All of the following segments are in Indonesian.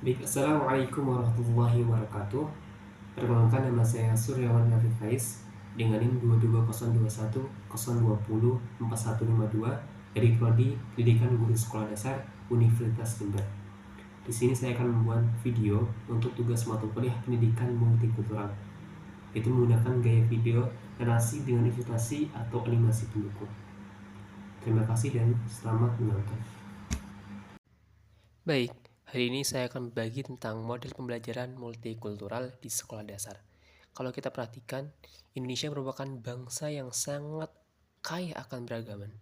Baik, Assalamualaikum warahmatullahi wabarakatuh. Perkenalkan, nama saya Suryawan Rafiq Faiz dengan NIM 2202102045152 dari Prodi Pendidikan Guru Sekolah Dasar Universitas Jember. Di sini saya akan membuat video untuk tugas mata kuliah Pendidikan Multikultural, yaitu menggunakan gaya video, narasi dengan ilustrasi atau animasi pendukung. Terima kasih dan selamat menonton. Baik, hari ini saya akan berbagi tentang model pembelajaran multikultural di sekolah dasar. Kalau kita perhatikan, Indonesia merupakan bangsa yang sangat kaya akan beragaman,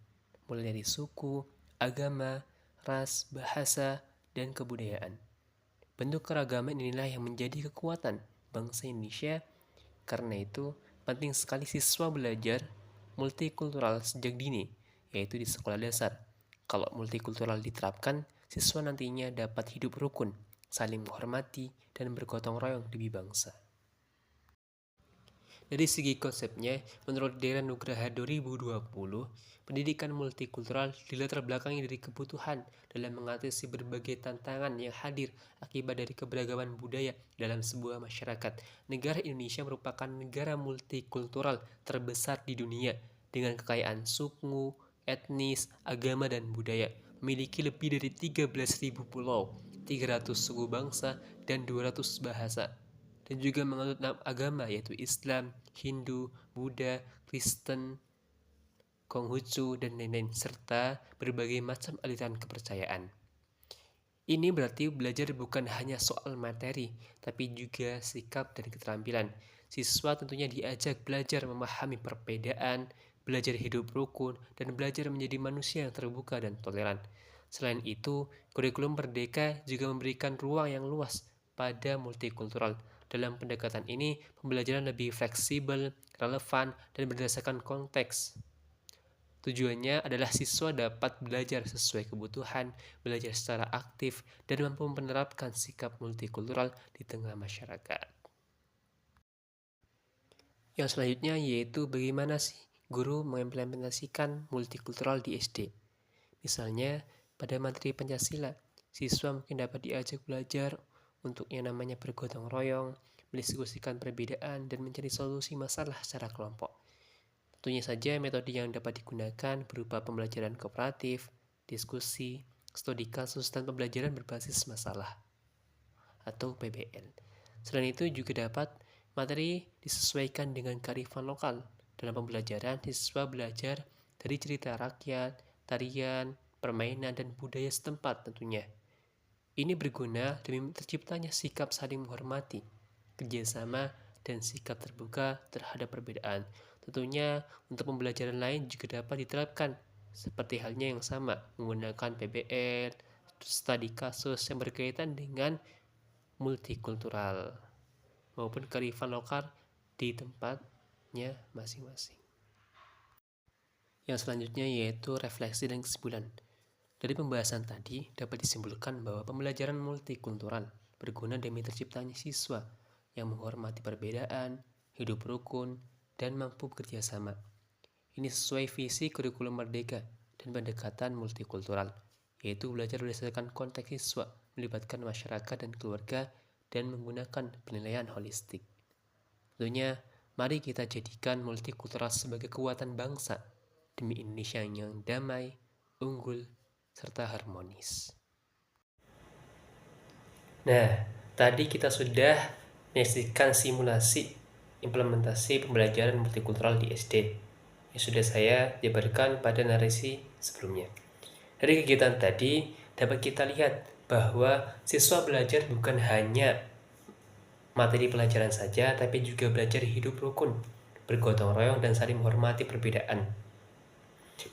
mulai dari suku, agama, ras, bahasa, dan kebudayaan. Bentuk keragaman inilah yang menjadi kekuatan bangsa Indonesia. Karena itu, penting sekali siswa belajar multikultural sejak dini, yaitu di sekolah dasar. Kalau multikultural diterapkan, siswa nantinya dapat hidup rukun, saling menghormati, dan bergotong royong demi bangsa. Dari segi konsepnya, menurut Dewan Nugraha 2020, pendidikan multikultural dilatar belakangi dari kebutuhan dalam mengatasi berbagai tantangan yang hadir akibat dari keberagaman budaya dalam sebuah masyarakat. Negara Indonesia merupakan negara multikultural terbesar di dunia dengan kekayaan suku, etnis, agama, dan budaya. Memiliki lebih dari 13.000 pulau, 300 suku bangsa, dan 200 bahasa, dan juga menganut 6 agama yaitu Islam, Hindu, Buddha, Kristen, Konghucu, dan lain-lain, serta berbagai macam aliran kepercayaan. Ini berarti belajar bukan hanya soal materi, tapi juga sikap dan keterampilan. Siswa tentunya diajak belajar memahami perbedaan, belajar hidup rukun, dan belajar menjadi manusia yang terbuka dan toleran. Selain itu, kurikulum Merdeka juga memberikan ruang yang luas pada multikultural. Dalam pendekatan ini, pembelajaran lebih fleksibel, relevan, dan berdasarkan konteks. Tujuannya adalah siswa dapat belajar sesuai kebutuhan, belajar secara aktif, dan mampu menerapkan sikap multikultural di tengah masyarakat. Yang selanjutnya yaitu bagaimana sih guru mengimplementasikan multikultural di SD. Misalnya, pada materi Pancasila, siswa mungkin dapat diajak belajar untuk yang namanya bergotong royong, mendiskusikan perbedaan, dan mencari solusi masalah secara kelompok. Tentunya saja metode yang dapat digunakan berupa pembelajaran kooperatif, diskusi, studi kasus, dan pembelajaran berbasis masalah atau PBL. Selain itu juga dapat materi disesuaikan dengan kearifan lokal. Dalam pembelajaran, siswa belajar dari cerita rakyat, tarian, permainan, dan budaya setempat tentunya. Ini berguna demi terciptanya sikap saling menghormati, kerjasama, dan sikap terbuka terhadap perbedaan. Tentunya untuk pembelajaran lain juga dapat diterapkan seperti halnya yang sama, menggunakan PBL, studi kasus yang berkaitan dengan multikultural maupun kearifan lokal di tempatnya masing-masing. Yang selanjutnya yaitu refleksi dan kesimpulan. Dari pembahasan tadi dapat disimpulkan bahwa pembelajaran multikultural berguna demi terciptanya siswa yang menghormati perbedaan, hidup rukun, dan mampu bekerja sama. Ini sesuai visi kurikulum Merdeka dan pendekatan multikultural, yaitu belajar berdasarkan konteks siswa, melibatkan masyarakat dan keluarga, dan menggunakan penilaian holistik. Tentunya, mari kita jadikan multikultural sebagai kekuatan bangsa demi Indonesia yang damai, unggul, serta harmonis. Nah, tadi kita sudah menyaksikan simulasi implementasi pembelajaran multikultural di SD yang sudah saya jabarkan pada narasi sebelumnya. Dari kegiatan tadi dapat kita lihat bahwa siswa belajar bukan hanya materi pelajaran saja, tapi juga belajar hidup rukun, bergotong royong, dan saling menghormati perbedaan.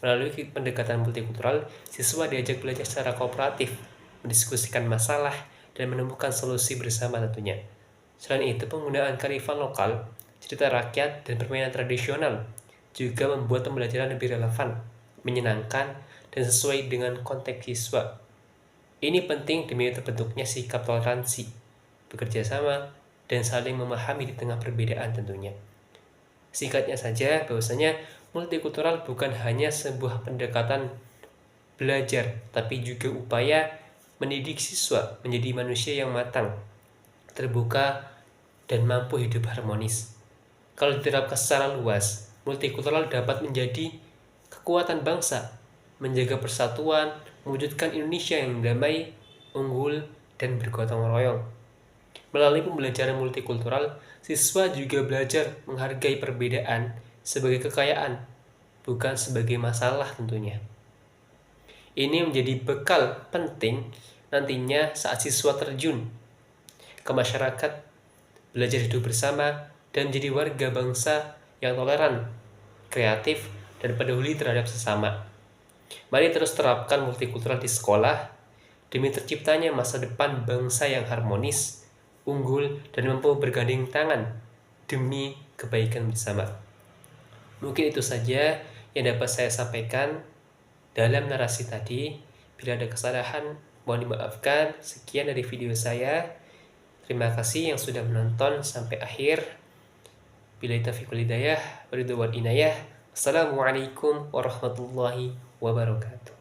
Melalui pendekatan multikultural, siswa diajak belajar secara kooperatif, mendiskusikan masalah, dan menemukan solusi bersama tentunya. Selain itu, penggunaan kearifan lokal, cerita rakyat, dan permainan tradisional juga membuat pembelajaran lebih relevan, menyenangkan, dan sesuai dengan konteks siswa. Ini penting demi terbentuknya sikap toleransi, bekerja sama, dan saling memahami di tengah perbedaan tentunya. Singkatnya saja, bahwasanya multikultural bukan hanya sebuah pendekatan belajar, tapi juga upaya mendidik siswa menjadi manusia yang matang, terbuka, dan mampu hidup harmonis. Kalau diterapkan secara luas, multikultural dapat menjadi kekuatan bangsa, menjaga persatuan, mewujudkan Indonesia yang damai, unggul, dan bergotong royong. Melalui pembelajaran multikultural, siswa juga belajar menghargai perbedaan sebagai kekayaan, bukan sebagai masalah tentunya. Ini menjadi bekal penting nantinya saat siswa terjun ke masyarakat, belajar hidup bersama, dan menjadi warga bangsa yang toleran, kreatif, dan peduli terhadap sesama. Mari terus terapkan multikultural di sekolah demi terciptanya masa depan bangsa yang harmonis, unggul, dan mampu bergandeng tangan demi kebaikan bersama. Mungkin itu saja yang dapat saya sampaikan dalam narasi tadi. Bila ada kesalahan, mohon dimaafkan. Sekian dari video saya. Terima kasih yang sudah menonton sampai akhir. Billahi taufiq wal hidayah, waridwan inayah. Assalamualaikum warahmatullahi wabarakatuh.